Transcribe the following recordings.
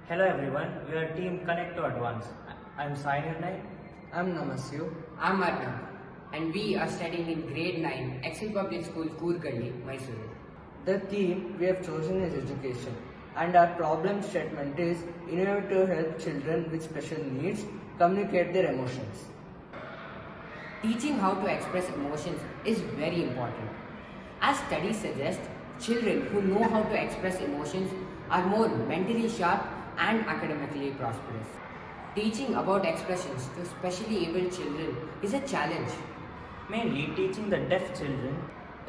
Hello everyone, we are Team Connect to Advance. I'm Sai Nirnay. I'm Namasyu. I'm Arnav, and we are studying in grade 9, Excel Public School, Kurgalli, Mysuru. The theme we have chosen is education, and our problem statement is innovative to help children with special needs communicate their emotions. Teaching how to express emotions is very important. As studies suggest, children who know how to express emotions are more mentally sharp and academically prosperous. Teaching about expressions to specially able children is a challenge. Mainly, teaching the deaf children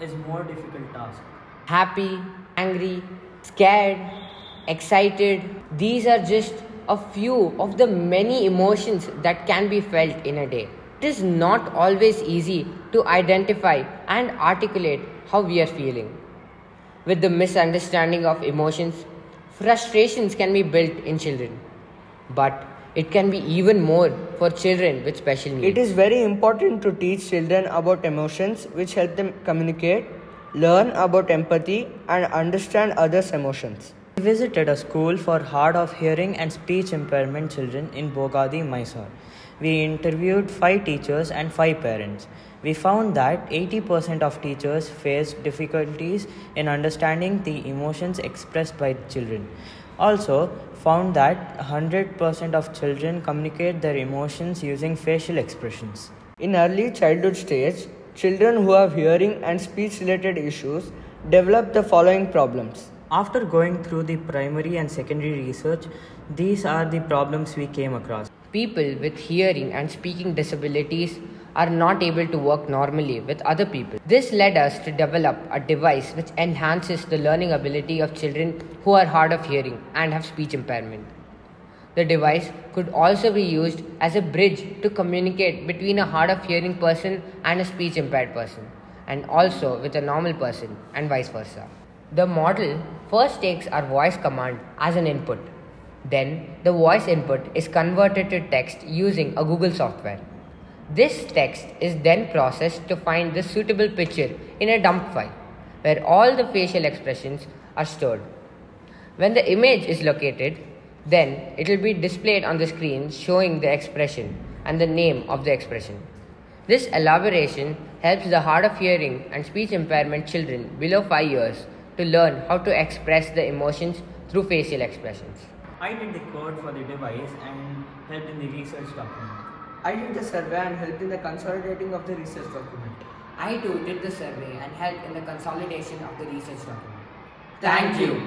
is more difficult task. Happy, angry, scared, excited. These are just a few of the many emotions that can be felt in a day. It is not always easy to identify and articulate how we are feeling. With the misunderstanding of emotions, frustrations can be built in children. But it can be even more for children with special needs. It is very important to teach children about emotions which help them communicate, learn about empathy, and understand others' emotions. We visited a school for hard of hearing and speech impairment children in Bogadi, Mysore. We interviewed 5 teachers and 5 parents. We found that 80% of teachers face difficulties in understanding the emotions expressed by children. Also, found that 100% of children communicate their emotions using facial expressions. In early childhood stage, children who have hearing and speech related issues develop the following problems. After going through the primary and secondary research, these are the problems we came across. People with hearing and speaking disabilities are not able to work normally with other people. This led us to develop a device which enhances the learning ability of children who are hard of hearing and have speech impairment. The device could also be used as a bridge to communicate between a hard of hearing person and a speech impaired person, and also with a normal person and vice versa. The model first takes our voice command as an input. Then the voice input is converted to text using a Google software. This text is then processed to find the suitable picture in a dump file where all the facial expressions are stored. When the image is located, then it will be displayed on the screen showing the expression and the name of the expression. This elaboration helps the hard of hearing and speech impairment children below 5 years to learn how to express the emotions through facial expressions. I did the code for the device and helped in the research document. I did the survey and helped in the consolidating of the research document. I too did the survey and helped in the consolidation of the research document. Thank you.